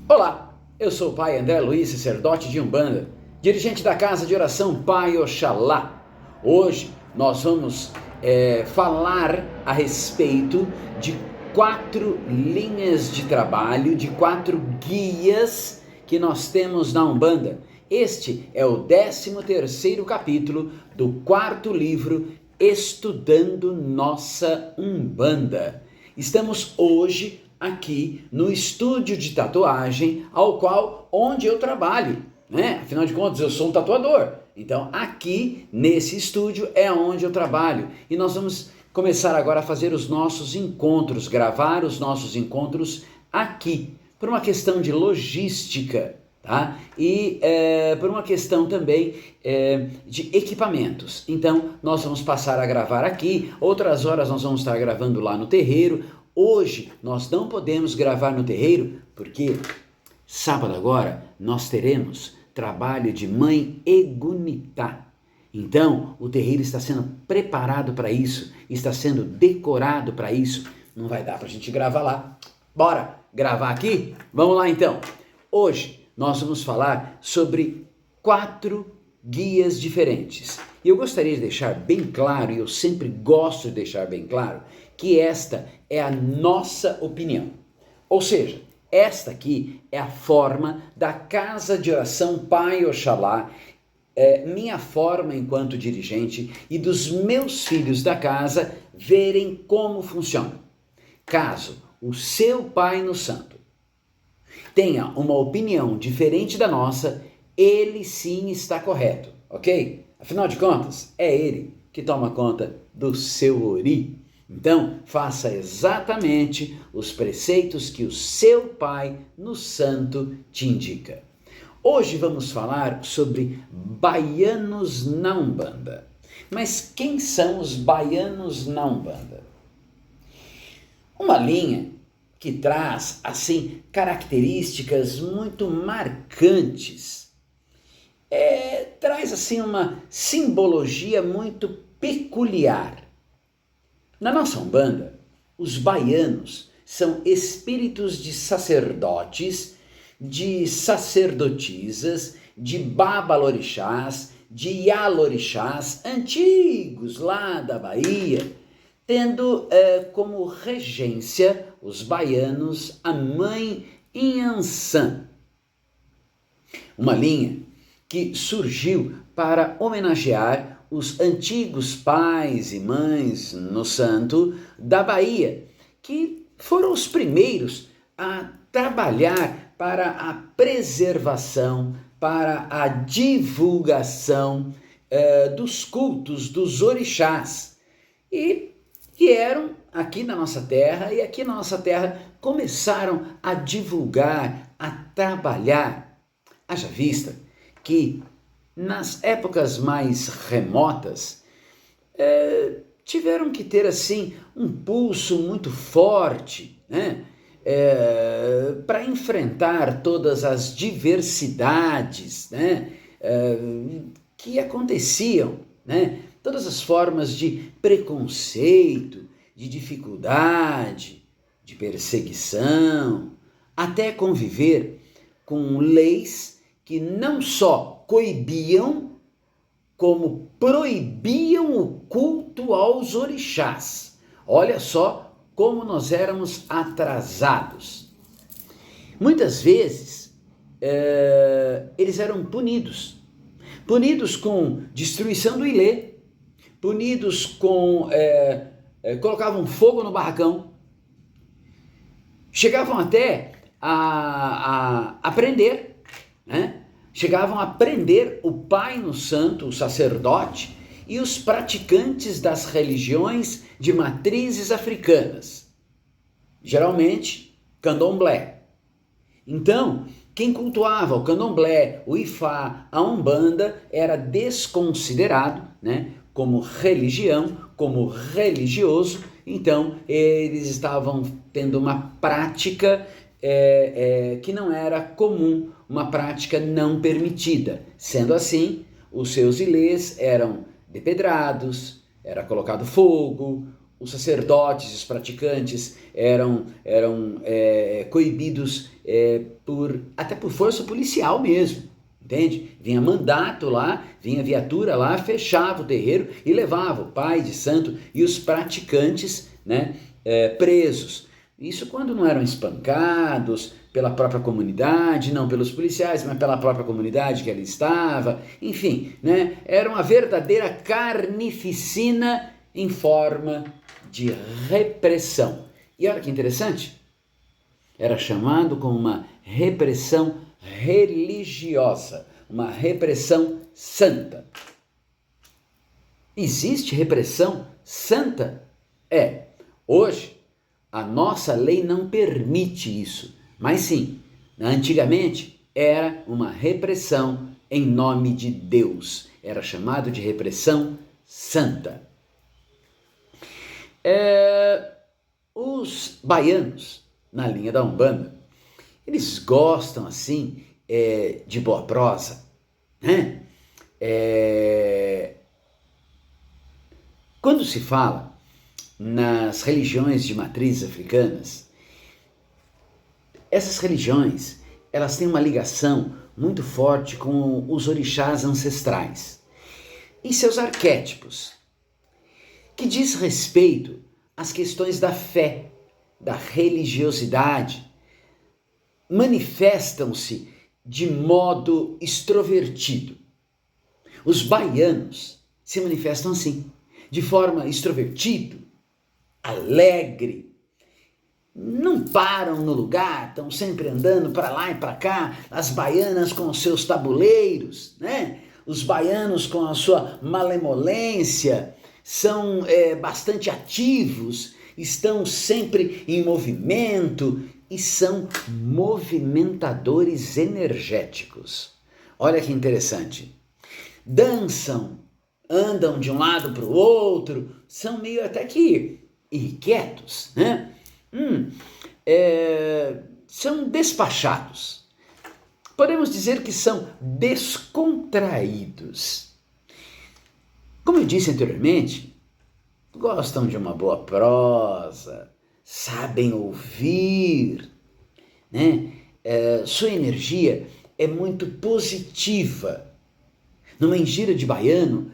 Olá, eu sou o Pai André Luiz, sacerdote de Umbanda, dirigente da Casa de Oração Pai Oxalá. Hoje nós vamos falar a respeito de 4 linhas de trabalho, de 4 guias que nós temos na Umbanda. Este é o 13º capítulo do 4º livro Estudando Nossa Umbanda. Estamos hoje aqui no estúdio de tatuagem onde eu trabalho, né? Afinal de contas, eu sou um tatuador. Então, aqui nesse estúdio é onde eu trabalho. E nós vamos começar agora a fazer os nossos encontros, gravar os nossos encontros aqui, por uma questão de logística, tá? E por uma questão também de equipamentos. Então, nós vamos passar a gravar aqui, outras horas nós vamos estar gravando lá no terreiro. Hoje nós não podemos gravar no terreiro porque sábado agora nós teremos trabalho de Mãe Egunitá. Então o terreiro está sendo preparado para isso, está sendo decorado para isso. Não vai dar para a gente gravar lá. Bora gravar aqui? Vamos lá então. Hoje nós vamos falar sobre 4 guias diferentes. E eu gostaria de deixar bem claro, e eu sempre gosto de deixar bem claro, que esta é a nossa opinião. Ou seja, esta aqui é a forma da Casa de Oração Pai Oxalá, minha forma enquanto dirigente e dos meus filhos da casa verem como funciona. Caso o seu Pai no Santo tenha uma opinião diferente da nossa, ele sim está correto, ok? Afinal de contas, é ele que toma conta do seu ori. Então, faça exatamente os preceitos que o seu Pai no Santo te indica. Hoje vamos falar sobre baianos na Umbanda. Mas quem são os baianos na Umbanda? Uma linha que traz, assim, características muito marcantes. Traz, assim, uma simbologia muito peculiar. Na nossa Umbanda, os baianos são espíritos de sacerdotes, de sacerdotisas, de babalorixás, de ialorixás, antigos lá da Bahia, tendo como regência os baianos a Mãe Inhansã. Uma linha que surgiu para homenagear os antigos pais e mães no santo da Bahia, que foram os primeiros a trabalhar para a preservação, para a divulgação dos cultos dos orixás. E vieram aqui na nossa terra, e aqui na nossa terra começaram a divulgar, a trabalhar. Haja vista que nas épocas mais remotas, tiveram que ter assim um pulso muito forte, né? Para enfrentar todas as diversidades, né? Que aconteciam, né? Todas as formas de preconceito, de dificuldade, de perseguição, até conviver com leis que não só coibiam, como proibiam o culto aos orixás. Olha só como nós éramos atrasados. Muitas vezes, eles eram punidos com destruição do ilê, punidos com... colocavam fogo no barracão, chegavam até a prender, né? Chegavam a prender o Pai no Santo, o sacerdote, e os praticantes das religiões de matrizes africanas, geralmente candomblé. Então, quem cultuava o candomblé, o ifá, a umbanda, era desconsiderado, né, como religião, como religioso. Então, eles estavam tendo uma prática que não era comum, uma prática não permitida. Sendo assim, os seus ilês eram depedrados, era colocado fogo, os sacerdotes, os praticantes eram coibidos até por força policial mesmo, entende? Vinha mandato lá, vinha viatura lá, fechava o terreiro e levava o pai de santo e os praticantes, né, presos. Isso quando não eram espancados pela própria comunidade, não pelos policiais, mas pela própria comunidade que ali estava, enfim, né? Era uma verdadeira carnificina em forma de repressão. E olha que interessante, era chamado como uma repressão religiosa, uma repressão santa. Existe repressão santa? Hoje a nossa lei não permite isso, mas sim, antigamente era uma repressão em nome de Deus, era chamado de repressão santa. Os baianos, na linha da Umbanda, eles gostam assim de boa prosa, né? Quando se fala nas religiões de matriz africanas, essas religiões, elas têm uma ligação muito forte com os orixás ancestrais e seus arquétipos, que diz respeito às questões da fé, da religiosidade, manifestam-se de modo extrovertido. Os baianos se manifestam assim, de forma extrovertida, alegre, não param no lugar, estão sempre andando para lá e para cá, as baianas com os seus tabuleiros, né? Os baianos com a sua malemolência, são bastante ativos, estão sempre em movimento e são movimentadores energéticos. Olha que interessante. Dançam, andam de um lado para o outro, são meio até que irrequietos, né? São despachados. Podemos dizer que são descontraídos. Como eu disse anteriormente, gostam de uma boa prosa, sabem ouvir, né? Sua energia é muito positiva. Numa engira de baiano,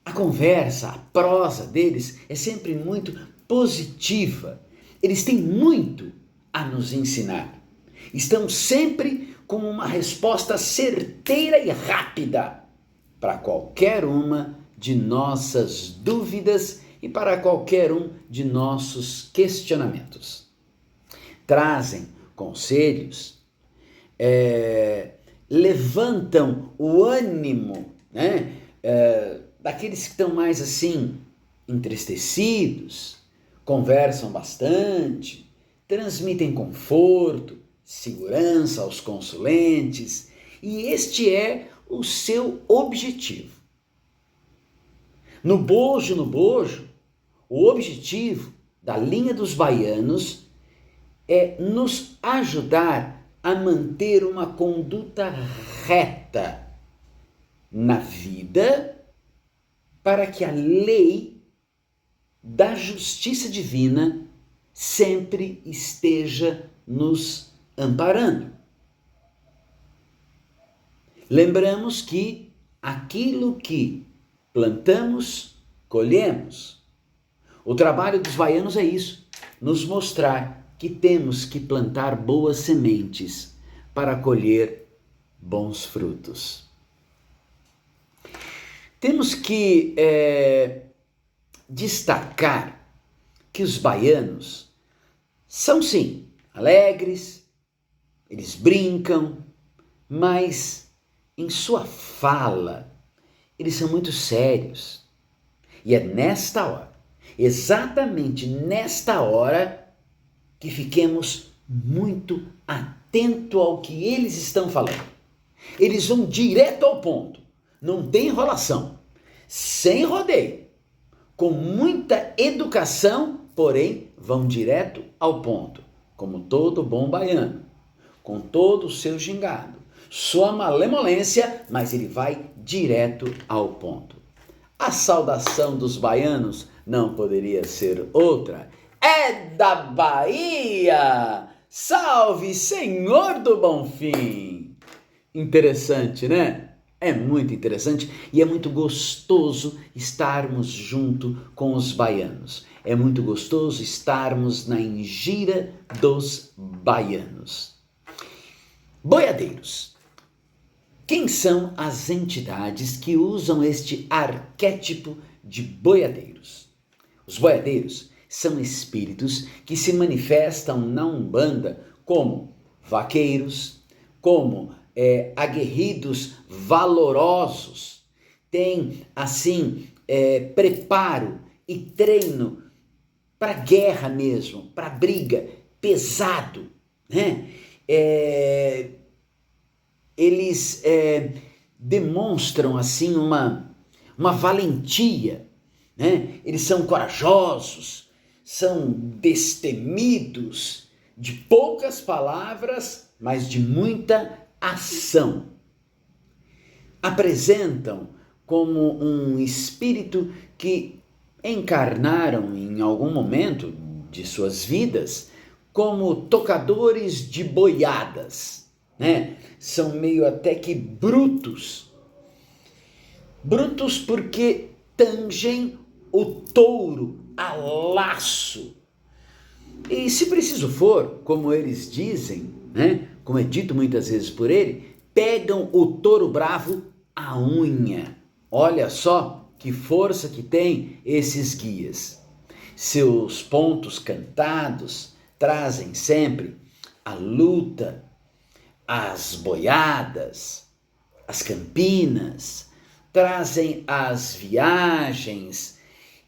a conversa, a prosa deles é sempre muito positiva. Eles têm muito a nos ensinar. Estão sempre com uma resposta certeira e rápida para qualquer uma de nossas dúvidas e para qualquer um de nossos questionamentos. Trazem conselhos, levantam o ânimo, né? Daqueles que estão mais assim entristecidos, conversam bastante, transmitem conforto, segurança aos consulentes, e este é o seu objetivo. No bojo, o objetivo da linha dos baianos é nos ajudar a manter uma conduta reta na vida, para que a lei da justiça divina sempre esteja nos amparando. Lembramos que aquilo que plantamos, colhemos. O trabalho dos baianos é isso, nos mostrar que temos que plantar boas sementes para colher bons frutos. Temos que destacar que os baianos são sim alegres, eles brincam, mas em sua fala eles são muito sérios. E é nesta hora, exatamente nesta hora, que fiquemos muito atentos ao que eles estão falando. Eles vão direto ao ponto, não tem enrolação, sem rodeio, com muita educação, porém vão direto ao ponto, como todo bom baiano, com todo o seu gingado, sua malemolência, mas ele vai direto ao ponto. A saudação dos baianos não poderia ser outra, é da Bahia! Salve, Senhor do Bonfim! Interessante, né? É muito interessante e é muito gostoso estarmos junto com os baianos. É muito gostoso estarmos na Engira dos Baianos. Boiadeiros. Quem são as entidades que usam este arquétipo de boiadeiros? Os boiadeiros são espíritos que se manifestam na Umbanda como vaqueiros, como aguerridos valorosos, têm assim preparo e treino para guerra mesmo, para briga, pesado, né? Eles demonstram assim uma valentia, né? Eles são corajosos, são destemidos, de poucas palavras, mas de muita ação. Apresentam como um espírito que encarnaram em algum momento de suas vidas como tocadores de boiadas, né? São meio até que brutos. Brutos porque tangem o touro a laço. E se preciso for, como eles dizem, né? Como é dito muitas vezes por ele, pegam o touro bravo à unha. Olha só que força que tem esses guias. Seus pontos cantados trazem sempre a luta, as boiadas, as campinas, trazem as viagens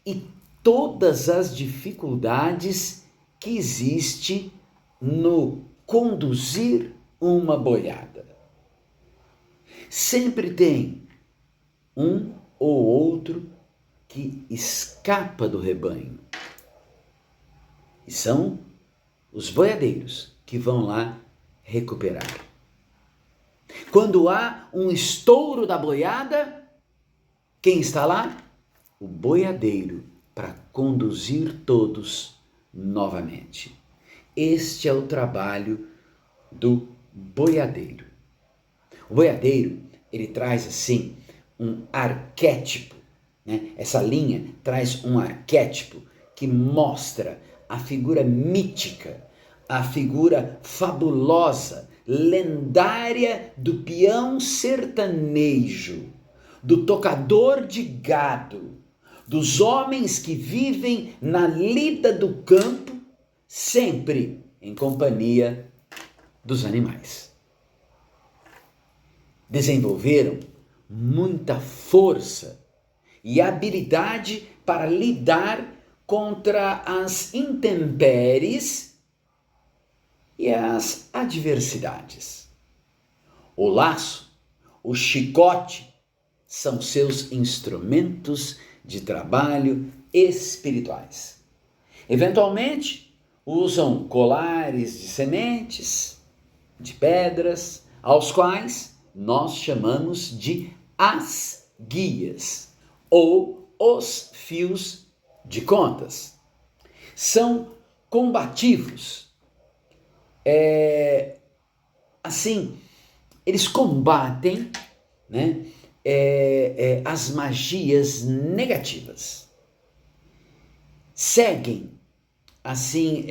e todas as dificuldades que existe no conduzir uma boiada. Sempre tem um ou outro que escapa do rebanho. E são os boiadeiros que vão lá recuperar. Quando há um estouro da boiada, quem está lá? O boiadeiro, para conduzir todos novamente. Este é o trabalho do boiadeiro. O boiadeiro, ele traz assim um arquétipo, né? Essa linha traz um arquétipo que mostra a figura mítica, a figura fabulosa, lendária do peão sertanejo, do tocador de gado, dos homens que vivem na lida do campo, sempre em companhia dos animais. Desenvolveram muita força e habilidade para lidar contra as intempéries e as adversidades. O laço, o chicote, são seus instrumentos de trabalho espirituais. Eventualmente, usam colares de sementes, de pedras, aos quais nós chamamos de as guias ou os fios de contas. São combativos. Assim, eles combatem, né, as magias negativas. Seguem, assim,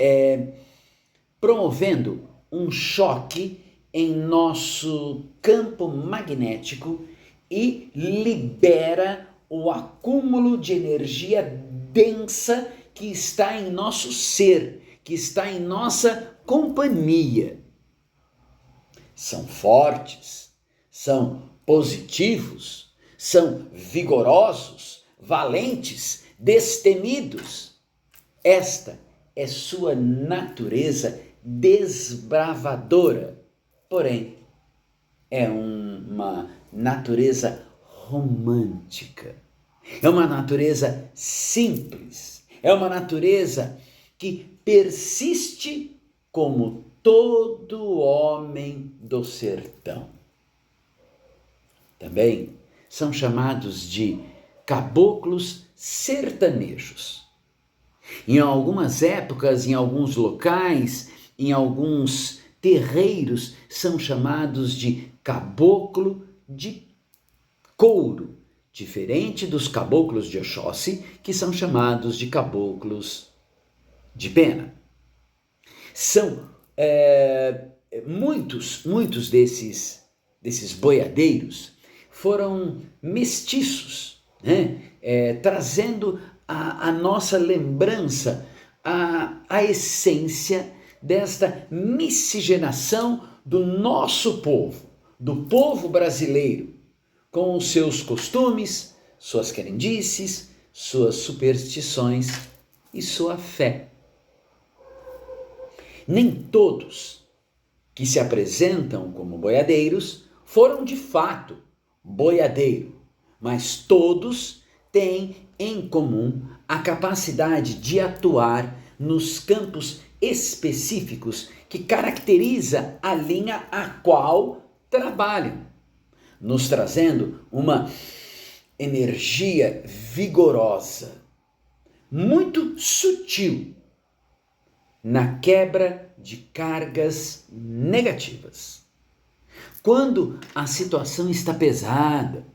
promovendo um choque em nosso campo magnético e libera o acúmulo de energia densa que está em nosso ser, que está em nossa companhia. São fortes, são positivos, são vigorosos, valentes, destemidos. Esta é sua natureza desbravadora, porém é uma natureza romântica, é uma natureza simples, é uma natureza que persiste como todo homem do sertão. Também são chamados de caboclos sertanejos. Em algumas épocas, em alguns locais, em alguns terreiros, são chamados de caboclo de couro, diferente dos caboclos de Oxóssi, que são chamados de caboclos de pena. São muitos desses boiadeiros foram mestiços, né? Trazendo a nossa lembrança, a essência desta miscigenação do nosso povo, do povo brasileiro, com os seus costumes, suas crendices, suas superstições e sua fé. Nem todos que se apresentam como boiadeiros foram de fato boiadeiro, mas todos têm em comum a capacidade de atuar nos campos específicos que caracteriza a linha a qual trabalham, nos trazendo uma energia vigorosa, muito sutil, na quebra de cargas negativas. Quando a situação está pesada,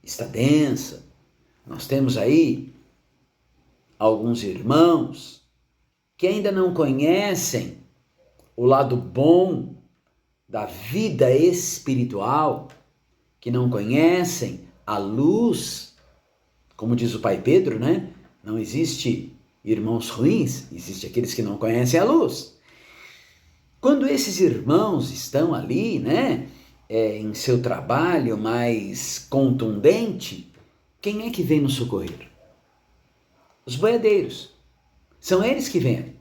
está densa, nós temos aí alguns irmãos que ainda não conhecem o lado bom da vida espiritual, que não conhecem a luz, como diz o Pai Pedro, né? Não existe irmãos ruins, existe aqueles que não conhecem a luz. Quando esses irmãos estão ali, né, em seu trabalho mais contundente, quem é que vem nos socorrer? Os boiadeiros. São eles que vêm.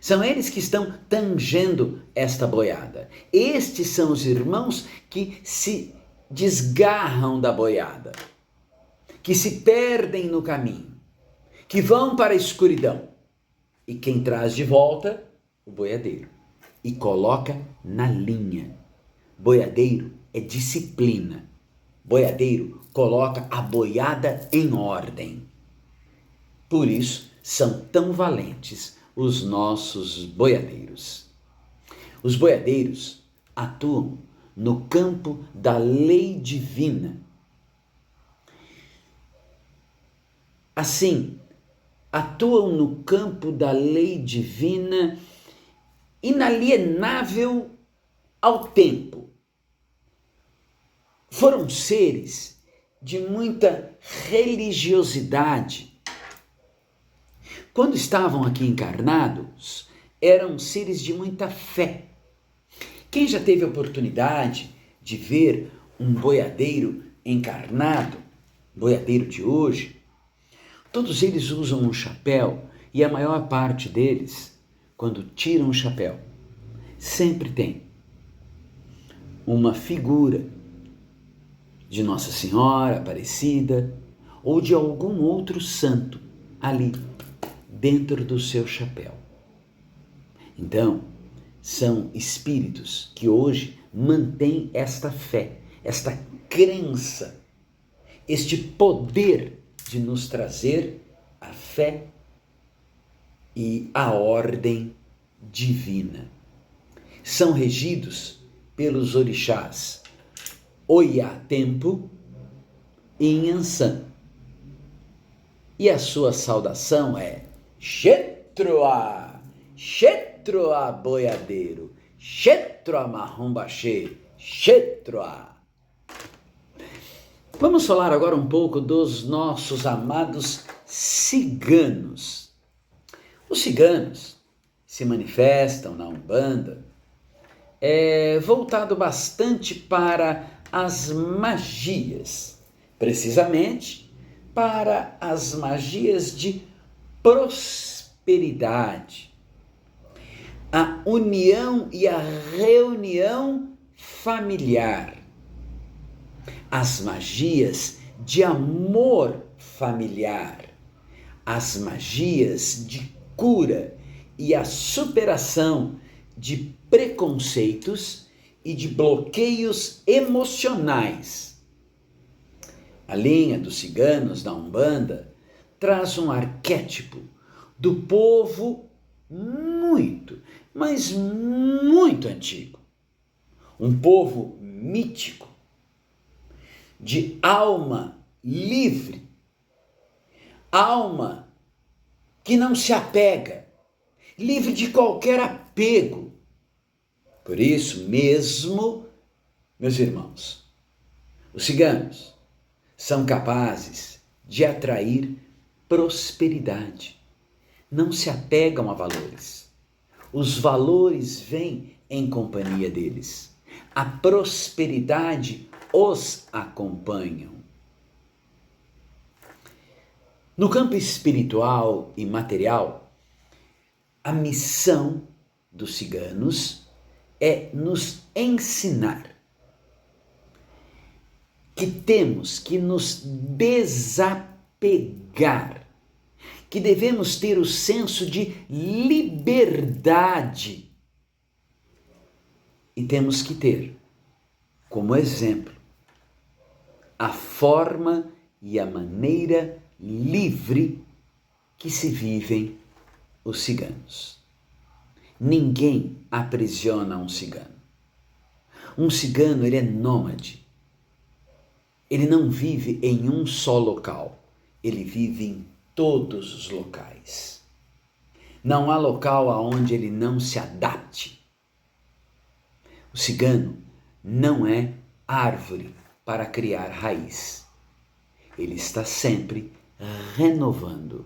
São eles que estão tangendo esta boiada. Estes são os irmãos que se desgarram da boiada, que se perdem no caminho, que vão para a escuridão. E quem traz de volta? O boiadeiro. E coloca na linha. Boiadeiro é disciplina. Boiadeiro coloca a boiada em ordem. Por isso, são tão valentes os nossos boiadeiros. Os boiadeiros atuam no campo da lei divina. Assim, atuam no campo da lei divina inalienável ao tempo. Foram seres de muita religiosidade. Quando estavam aqui encarnados, eram seres de muita fé. Quem já teve a oportunidade de ver um boiadeiro encarnado, boiadeiro de hoje, todos eles usam um chapéu e a maior parte deles, quando tiram o chapéu, sempre tem uma figura de Nossa Senhora Aparecida ou de algum outro santo ali dentro do seu chapéu. Então, são espíritos que hoje mantêm esta fé, esta crença, este poder de nos trazer a fé e a ordem divina. São regidos pelos orixás Oiá-Tempo e Inhansã. E a sua saudação é Xetroa, Xetroa boiadeiro, Xetroa marrombaxê, Xetroa. Vamos falar agora um pouco dos nossos amados ciganos. Os ciganos se manifestam na Umbanda voltado bastante para as magias, precisamente para as magias de prosperidade, a união e a reunião familiar, as magias de amor familiar, as magias de cura e a superação de preconceitos e de bloqueios emocionais. A linha dos ciganos da Umbanda traz um arquétipo do povo muito, mas muito antigo. Um povo mítico, de alma livre, alma que não se apega, livre de qualquer apego. Por isso mesmo, meus irmãos, os ciganos são capazes de atrair prosperidade. Não se apegam a valores. Os valores vêm em companhia deles. A prosperidade os acompanham. No campo espiritual e material, a missão dos ciganos é nos ensinar que temos que nos desapegar, que devemos ter o senso de liberdade e temos que ter como exemplo a forma e a maneira livre que se vivem os ciganos. Ninguém aprisiona um cigano. Um cigano, ele é nômade. Ele não vive em um só local. Ele vive em todos os locais. Não há local aonde ele não se adapte. O cigano não é árvore para criar raiz. Ele está sempre renovando.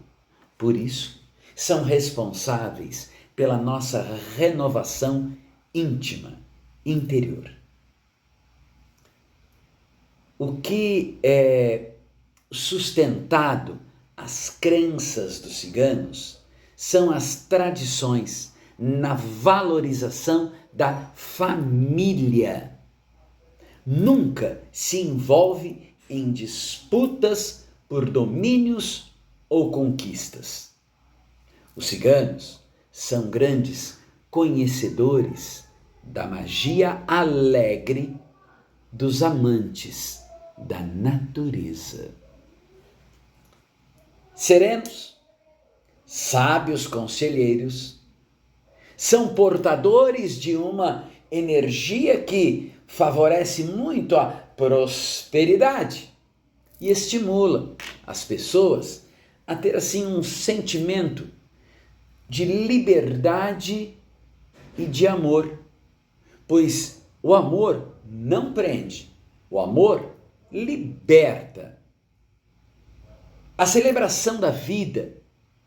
Por isso, são responsáveis pela nossa renovação íntima, interior. O que é sustentado as crenças dos ciganos são as tradições na valorização da família. Nunca se envolve em disputas por domínios ou conquistas. Os ciganos são grandes conhecedores da magia alegre dos amantes da natureza. Serenos, sábios conselheiros, são portadores de uma energia que favorece muito a prosperidade e estimula as pessoas a ter assim um sentimento de liberdade e de amor, pois o amor não prende, o amor liberta. A celebração da vida,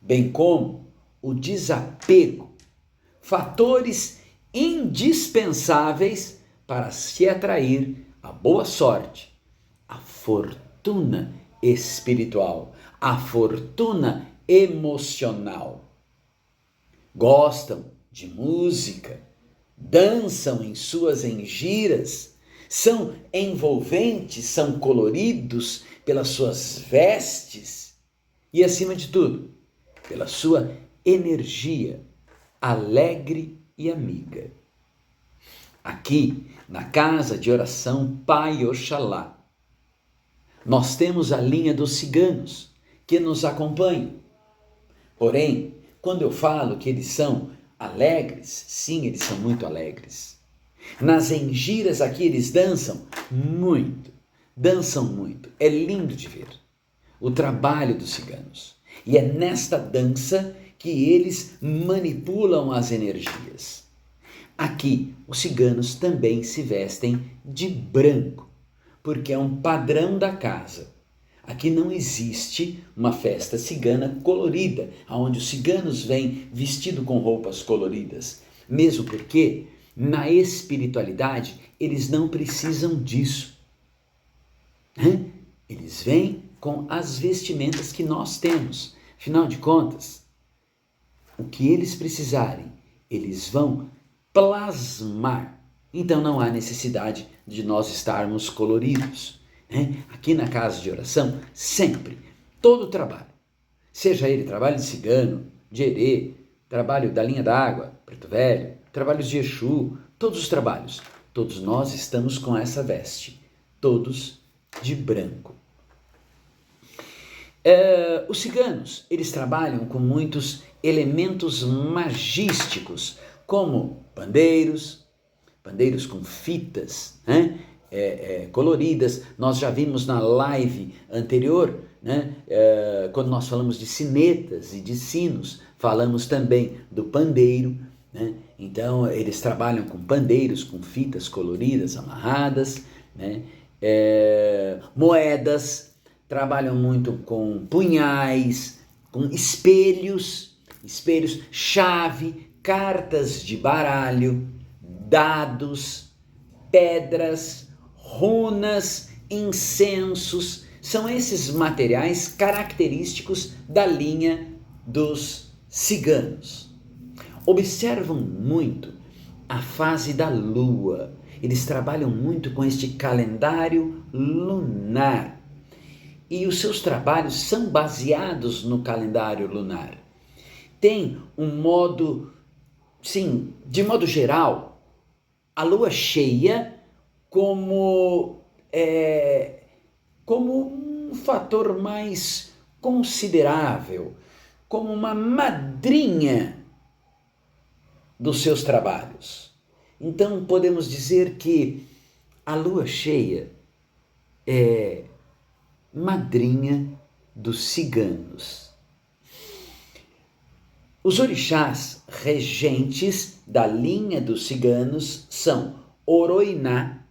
bem como o desapego, fatores indispensáveis para se atrair a boa sorte, a fortuna espiritual, a fortuna emocional. Gostam de música, dançam em suas engiras, são envolventes, são coloridos pelas suas vestes e, acima de tudo, pela sua energia alegre e amiga. Aqui, na casa de oração Pai Oxalá, nós temos a linha dos ciganos que nos acompanham. Porém, quando eu falo que eles são alegres, sim, eles são muito alegres. Nas engiras aqui eles dançam muito. É lindo de ver o trabalho dos ciganos. E é nesta dança que eles manipulam as energias. Aqui, os ciganos também se vestem de branco, porque é um padrão da casa. Aqui não existe uma festa cigana colorida, onde os ciganos vêm vestidos com roupas coloridas. Mesmo porque, na espiritualidade, eles não precisam disso. Eles vêm com as vestimentas que nós temos. Afinal de contas, o que eles precisarem, eles vão plasmar. Então não há necessidade de nós estarmos coloridos. Aqui na casa de oração, sempre, todo o trabalho, seja ele trabalho de cigano, de herê, trabalho da linha d'água, Preto Velho, trabalhos de Exu, todos os trabalhos, todos nós estamos com essa veste, todos de branco. Os ciganos, eles trabalham com muitos elementos magísticos, como pandeiros com fitas, né? Coloridas. Nós já vimos na live anterior, né? Quando nós falamos de sinetas e de sinos, falamos também do pandeiro, né? Então eles trabalham com pandeiros, com fitas coloridas, amarradas, né? Moedas, trabalham muito com punhais, com espelhos, chave, cartas de baralho, dados, pedras, runas, incensos. São esses materiais característicos da linha dos ciganos. Observam muito a fase da lua. Eles trabalham muito com este calendário lunar. E os seus trabalhos são baseados no calendário lunar. Tem um modo, sim, de modo geral, a lua cheia como um fator mais considerável, como uma madrinha dos seus trabalhos. Então podemos dizer que a lua cheia é madrinha dos ciganos. Os orixás regentes da linha dos ciganos são Oroiná,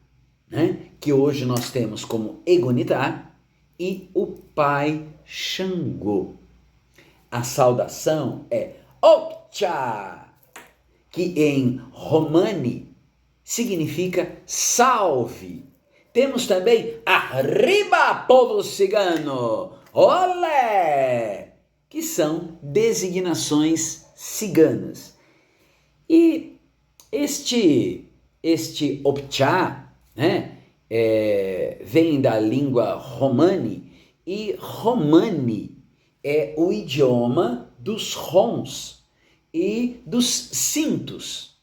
né, que hoje nós temos como Egunitá, e o pai Xangô. A saudação é Okcha, que em romani significa salve. Temos também Arriba, povo cigano! Olé! Que são designações ciganas. E este Okcha, né, vem da língua romani, e romani é o idioma dos rons e dos cintos,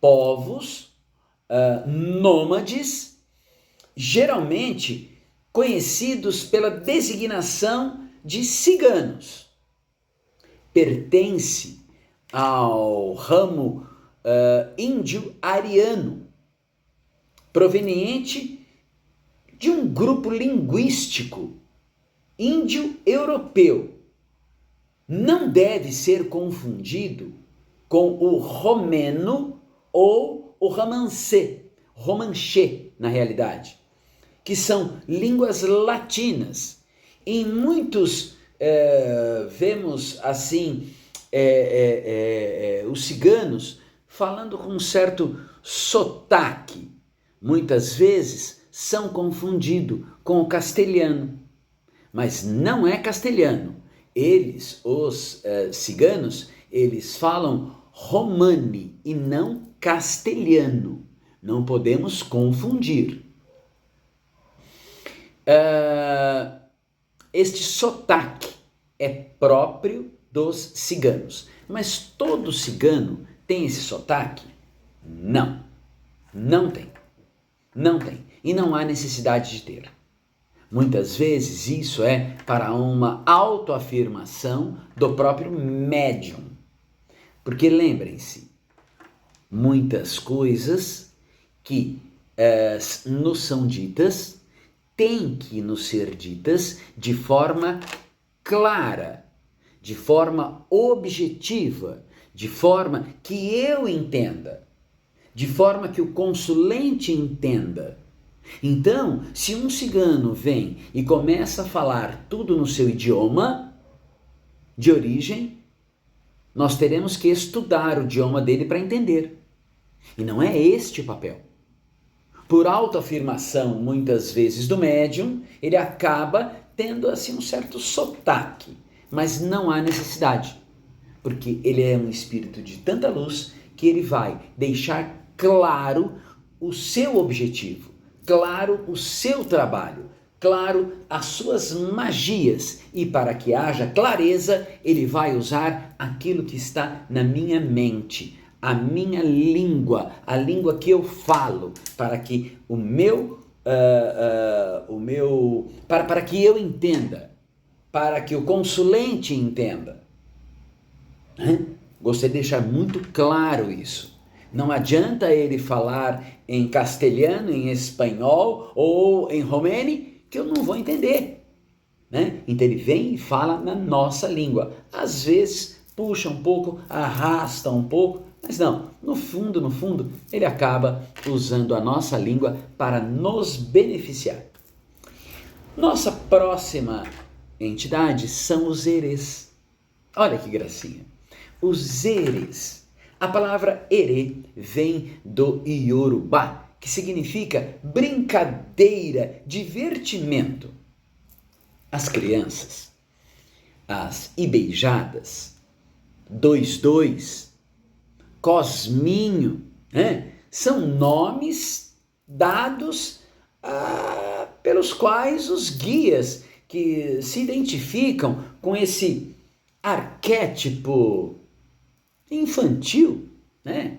povos nômades, geralmente conhecidos pela designação de ciganos. Pertence ao ramo índio-ariano, proveniente de um grupo linguístico índio-europeu. Não deve ser confundido com o romeno ou o romanche, na realidade, que são línguas latinas. Em muitos vemos assim os ciganos falando com um certo sotaque. Muitas vezes são confundidos com o castelhano, mas não é castelhano. Eles, os ciganos, eles falam romani e não castelhano. Não podemos confundir. Este sotaque é próprio dos ciganos. Mas todo cigano tem esse sotaque? Não. Não tem. Não tem. E não há necessidade de ter. Muitas vezes isso é para uma autoafirmação do próprio médium. Porque lembrem-se, muitas coisas que nos são ditas têm que nos ser ditas de forma clara, de forma objetiva, de forma que eu entenda, de forma que o consulente entenda. Então, se um cigano vem e começa a falar tudo no seu idioma de origem, nós teremos que estudar o idioma dele para entender. E não é este o papel. Por autoafirmação, muitas vezes, do médium, ele acaba tendo assim um certo sotaque, mas não há necessidade, porque ele é um espírito de tanta luz que ele vai deixar claro o seu objetivo, claro o seu trabalho, claro as suas magias, e para que haja clareza, ele vai usar aquilo que está na minha mente, a minha língua, a língua que eu falo, para que para que eu entenda, para que o consulente entenda. né? Gostaria de deixar muito claro isso. Não adianta ele falar em castelhano, em espanhol ou em romene, que eu não vou entender, né? Então ele vem e fala na nossa língua. Às vezes puxa um pouco, arrasta um pouco, mas não, no fundo, ele acaba usando a nossa língua para nos beneficiar. Nossa próxima entidade são os erês. Olha que gracinha. Os erês. A palavra erê vem do Iorubá, que significa brincadeira, divertimento. As crianças, as ibeijadas, 22, Cosminho, né? São nomes dados pelos quais os guias que se identificam com esse arquétipo infantil, né,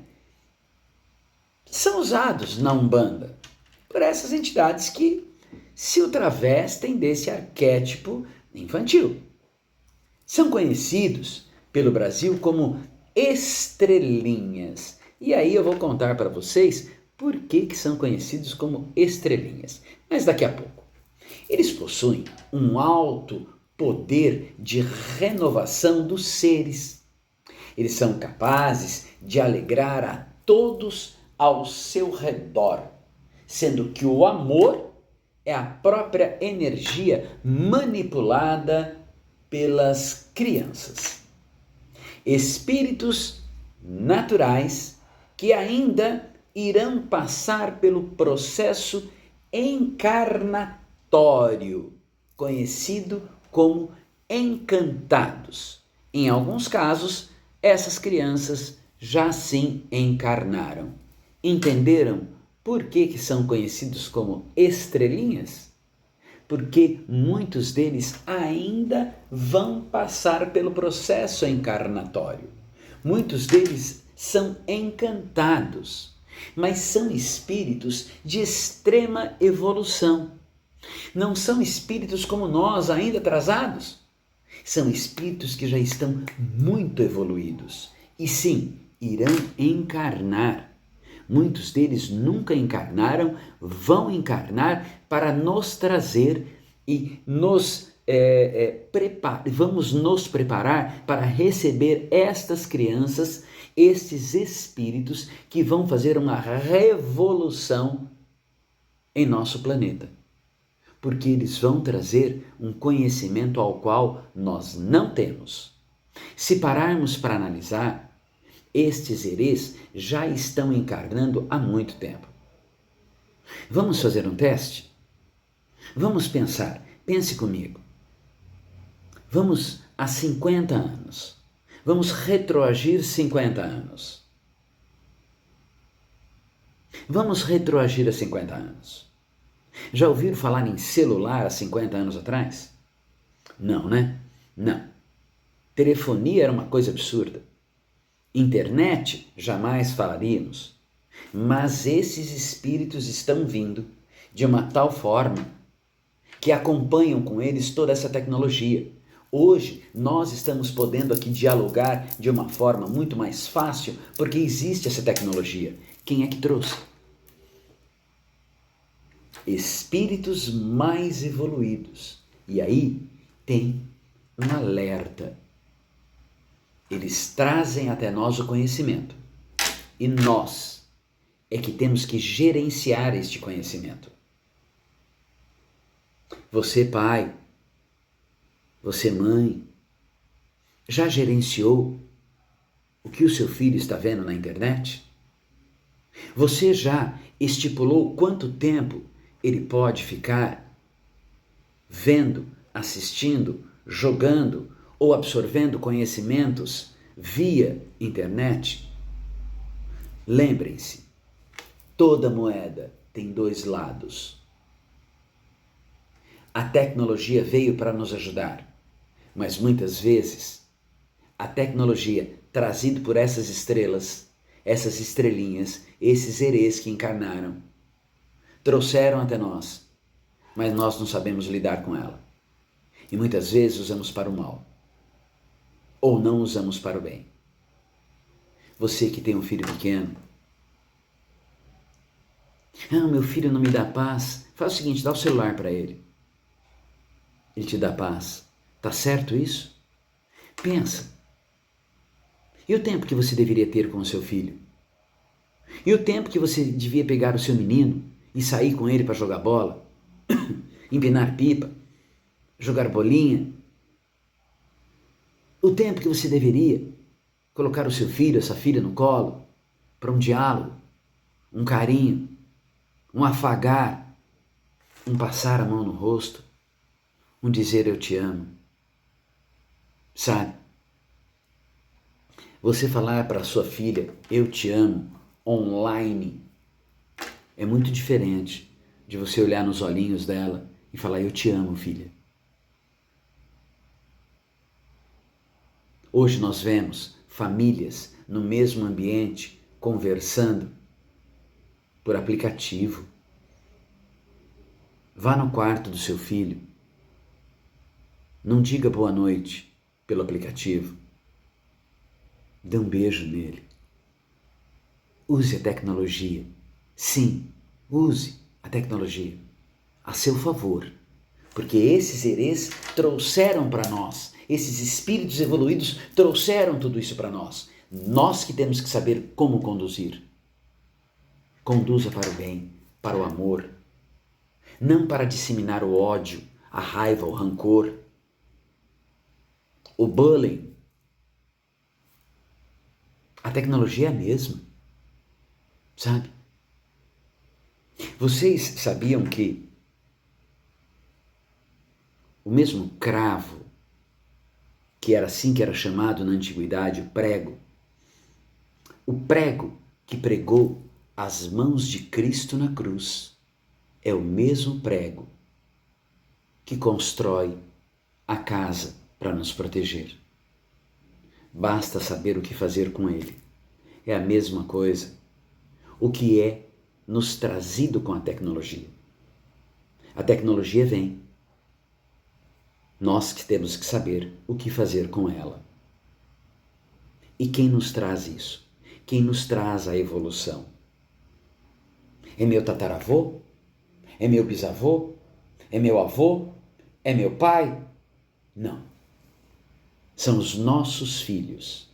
são usados na Umbanda por essas entidades que se o travestem desse arquétipo infantil. São conhecidos pelo Brasil como estrelinhas. E aí eu vou contar para vocês por que são conhecidos como estrelinhas, mas daqui a pouco. Eles possuem um alto poder de renovação dos seres. Eles são capazes de alegrar a todos ao seu redor, sendo que o amor é a própria energia manipulada pelas crianças. Espíritos naturais que ainda irão passar pelo processo encarnatório, conhecido como encantados. Em alguns casos, essas crianças já sim encarnaram. Entenderam por que são conhecidos como estrelinhas? Porque muitos deles ainda vão passar pelo processo encarnatório. Muitos deles são encantados, mas são espíritos de extrema evolução. Não são espíritos como nós, ainda atrasados. São espíritos que já estão muito evoluídos e sim, irão encarnar. Muitos deles nunca encarnaram, vão encarnar para nos trazer e vamos nos preparar para receber estas crianças, estes espíritos que vão fazer uma revolução em nosso planeta. Porque eles vão trazer um conhecimento ao qual nós não temos. Se pararmos para analisar, estes erês já estão encarnando há muito tempo. Vamos fazer um teste? Vamos pensar, pense comigo. Vamos a 50 anos. Vamos retroagir 50 anos. Vamos retroagir a 50 anos. Já ouviram falar em celular há 50 anos atrás? Não, né? Não. Telefonia era uma coisa absurda. Internet, jamais falaríamos. Mas esses espíritos estão vindo de uma tal forma que acompanham com eles toda essa tecnologia. Hoje, nós estamos podendo aqui dialogar de uma forma muito mais fácil porque existe essa tecnologia. Quem é que trouxe? Espíritos mais evoluídos. E aí tem um alerta. Eles trazem até nós o conhecimento. E nós é que temos que gerenciar este conhecimento. Você, pai, você, mãe, já gerenciou o que o seu filho está vendo na internet? Você já estipulou quanto tempo ele pode ficar vendo, assistindo, jogando ou absorvendo conhecimentos via internet? Lembrem-se, toda moeda tem dois lados. A tecnologia veio para nos ajudar, mas muitas vezes a tecnologia trazida por essas estrelas, essas estrelinhas, esses erês que encarnaram, trouxeram até nós, mas nós não sabemos lidar com ela. E muitas vezes usamos para o mal, ou não usamos para o bem. Você que tem um filho pequeno. Ah, meu filho não me dá paz. Faz o seguinte, dá o celular para ele. Ele te dá paz. Tá certo isso? Pensa. E o tempo que você deveria ter com o seu filho? E o tempo que você devia pegar o seu menino e sair com ele para jogar bola? Empinar pipa? Jogar bolinha? O tempo que você deveria colocar o seu filho, essa filha no colo para um diálogo, um carinho, um afagar, um passar a mão no rosto, um dizer eu te amo. Sabe? Você falar para sua filha eu te amo online é muito diferente de você olhar nos olhinhos dela e falar eu te amo, filha. Hoje nós vemos famílias no mesmo ambiente conversando por aplicativo. Vá no quarto do seu filho. Não diga boa noite pelo aplicativo. Dê um beijo nele. Use a tecnologia. Sim, use a tecnologia a seu favor. Porque esses herês trouxeram para nós, esses espíritos evoluídos trouxeram tudo isso para nós. Nós que temos que saber como conduzir. Conduza para o bem, para o amor. Não para disseminar o ódio, a raiva, o rancor, o bullying. A tecnologia é a mesma, sabe? Vocês sabiam que o mesmo cravo, que era assim que era chamado na antiguidade, o prego que pregou as mãos de Cristo na cruz, é o mesmo prego que constrói a casa para nos proteger. Basta saber o que fazer com ele. É a mesma coisa. O que é nos trazido com a tecnologia. A tecnologia vem. Nós que temos que saber o que fazer com ela. E quem nos traz isso? Quem nos traz a evolução? É meu tataravô? É meu bisavô? É meu avô? É meu pai? Não. São os nossos filhos.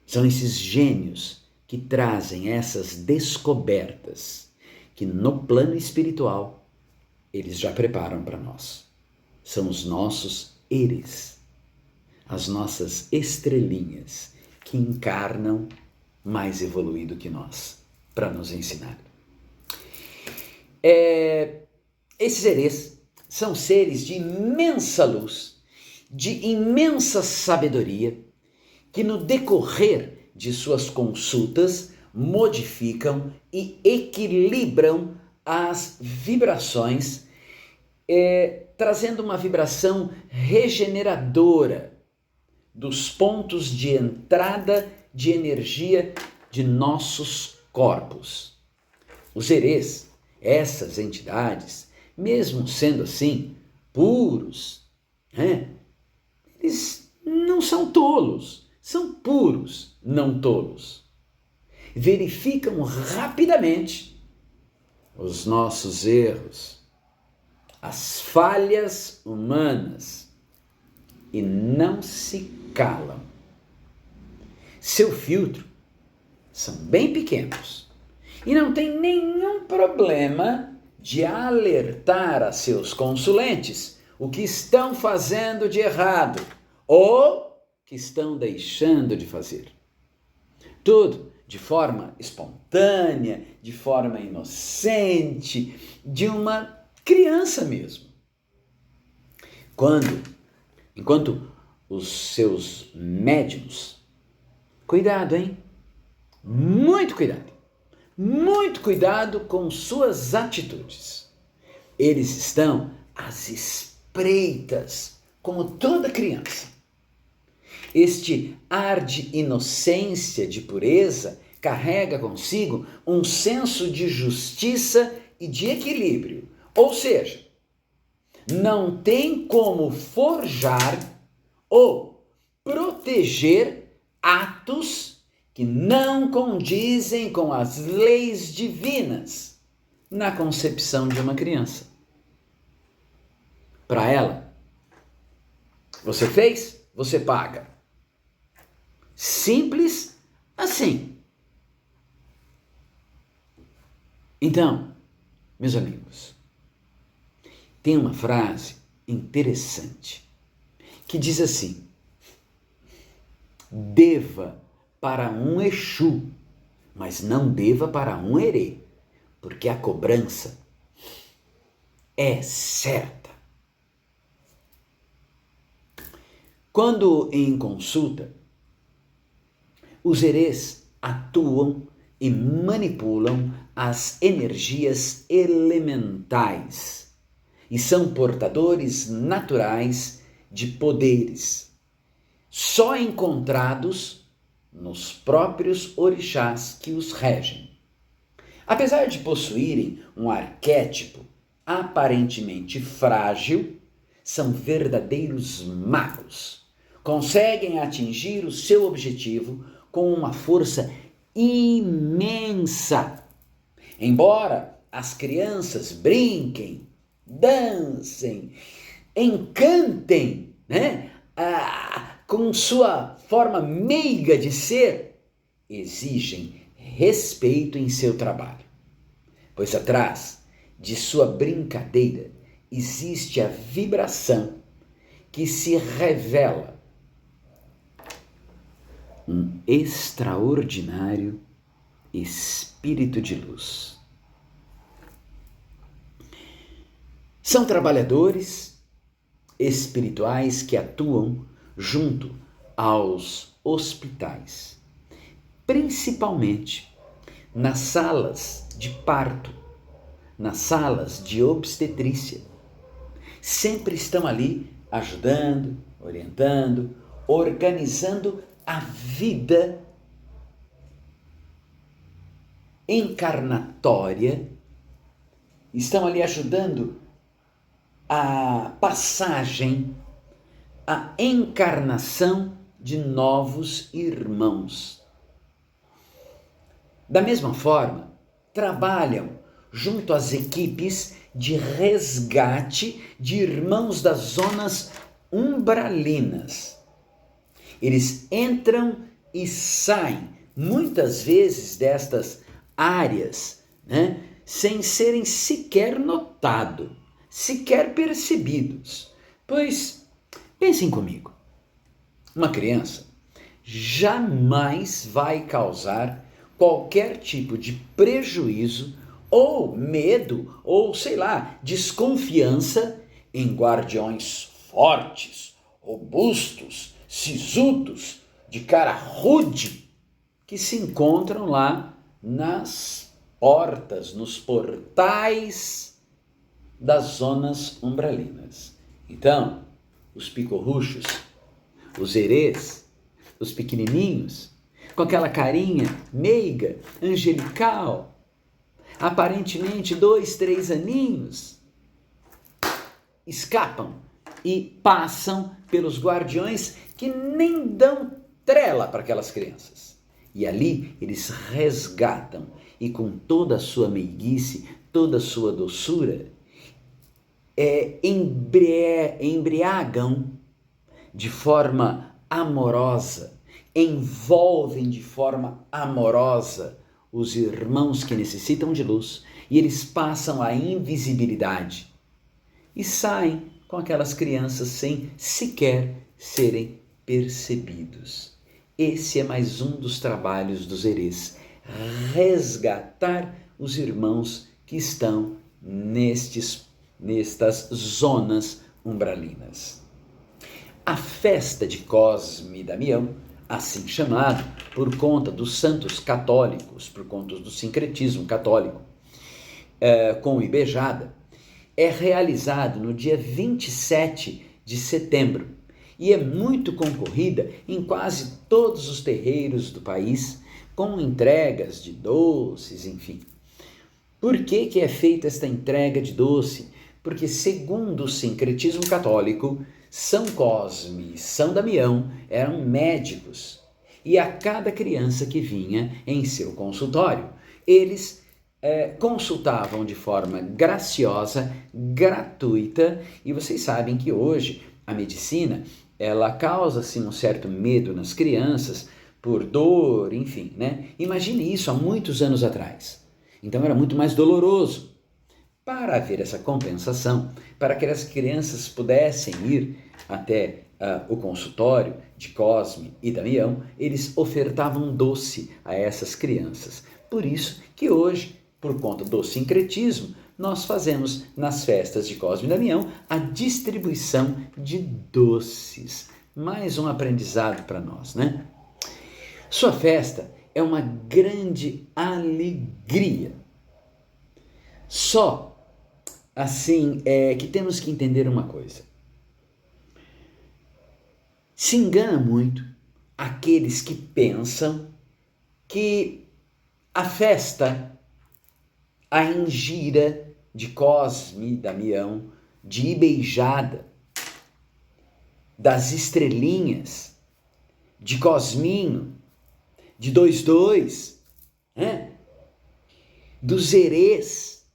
São esses gênios que trazem essas descobertas que no plano espiritual eles já preparam para nós. São os nossos eres, as nossas estrelinhas que encarnam mais evoluído que nós para nos ensinar. Esses eres são seres de imensa luz, de imensa sabedoria, que no decorrer de suas consultas modificam e equilibram as vibrações, trazendo uma vibração regeneradora dos pontos de entrada de energia de nossos corpos. Os erês, essas entidades, mesmo sendo assim, puros, eles não são tolos, são puros, não tolos. Verificam rapidamente os nossos erros, as falhas humanas e não se calam. Seu filtro são bem pequenos e não tem nenhum problema de alertar a seus consulentes o que estão fazendo de errado ou que estão deixando de fazer. Tudo de forma espontânea, de forma inocente, de uma criança mesmo. Enquanto os seus médiuns, cuidado, hein? Muito cuidado com suas atitudes. Eles estão às espreitas, como toda criança. Este ar de inocência, de pureza, carrega consigo um senso de justiça e de equilíbrio. Ou seja, não tem como forjar ou proteger atos que não condizem com as leis divinas na concepção de uma criança. Para ela, você fez, você paga. Simples assim. Então, meus amigos, tem uma frase interessante que diz assim: deva para um Exu, mas não deva para um herê, porque a cobrança é certa. Quando em consulta, os herês atuam e manipulam as energias elementais e são portadores naturais de poderes, só encontrados nos próprios orixás que os regem. Apesar de possuírem um arquétipo aparentemente frágil, são verdadeiros magos. Conseguem atingir o seu objetivo com uma força imensa. Embora as crianças brinquem, dancem, encantem, com sua forma meiga de ser, exigem respeito em seu trabalho, pois atrás de sua brincadeira existe a vibração que se revela um extraordinário espírito de luz. São trabalhadores espirituais que atuam junto aos hospitais, principalmente nas salas de parto, nas salas de obstetrícia. Sempre estão ali ajudando, orientando, organizando a vida encarnatória, estão ali ajudando a passagem, a encarnação de novos irmãos. Da mesma forma, trabalham junto às equipes de resgate de irmãos das zonas umbralinas. Eles entram e saem, muitas vezes, destas áreas, sem serem sequer notados, sequer percebidos. Pois, pensem comigo, uma criança jamais vai causar qualquer tipo de prejuízo ou medo, ou desconfiança em guardiões fortes, robustos, sisudos, de cara rude, que se encontram lá nas portas, nos portais das zonas umbralinas. Então, os picorruchos, os herês, os pequenininhos, com aquela carinha meiga, angelical, aparentemente 2, 3 aninhos, escapam e passam pelos guardiões que nem dão trela para aquelas crianças. E ali eles resgatam e com toda a sua meiguice, toda a sua doçura, embriagam de forma amorosa, envolvem de forma amorosa os irmãos que necessitam de luz, e eles passam a invisibilidade e saem com aquelas crianças sem sequer serem percebidos. Esse é mais um dos trabalhos dos herês, resgatar os irmãos que estão nestas zonas umbralinas. A festa de Cosme e Damião, assim chamado por conta dos santos católicos, por conta do sincretismo católico, com o Ibejada, é realizado no dia 27 de setembro e é muito concorrida em quase todos os terreiros do país, com entregas de doces, enfim. Por que é feita esta entrega de doce? Porque, segundo o sincretismo católico, São Cosme e São Damião eram médicos e a cada criança que vinha em seu consultório. Eles consultavam de forma graciosa, gratuita, e vocês sabem que hoje a medicina, ela causa assim um certo medo nas crianças por dor, enfim, né? Imagine isso há muitos anos atrás. Então era muito mais doloroso. Para haver essa compensação, para que as crianças pudessem ir até o consultório de Cosme e Damião, eles ofertavam doce a essas crianças. Por isso que hoje, por conta do sincretismo, nós fazemos nas festas de Cosme e Damião a distribuição de doces. Mais um aprendizado para nós, né? Sua festa é uma grande alegria. Só assim que temos que entender uma coisa. Se engana muito aqueles que pensam que a festa, a engira de Cosme, Damião, de Ibeijada, das estrelinhas, de Cosminho, de 22, né? Dos herês.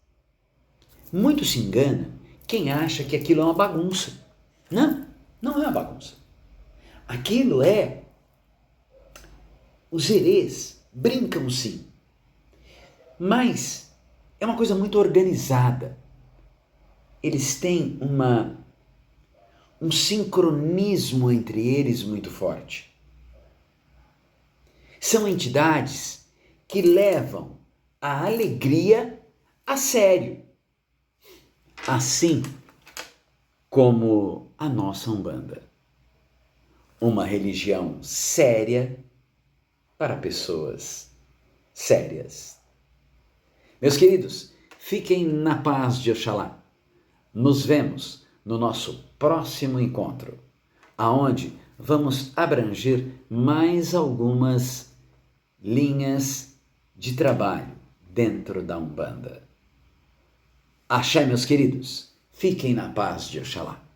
Muito se engana quem acha que aquilo é uma bagunça. Não, não é uma bagunça. Aquilo é... Os herês brincam sim, mas é uma coisa muito organizada. Eles têm um sincronismo entre eles muito forte. São entidades que levam a alegria a sério, assim como a nossa Umbanda. Uma religião séria para pessoas sérias. Meus queridos, fiquem na paz de Oxalá. Nos vemos no nosso próximo encontro, aonde vamos abranger mais algumas linhas de trabalho dentro da Umbanda. Axé, meus queridos, fiquem na paz de Oxalá.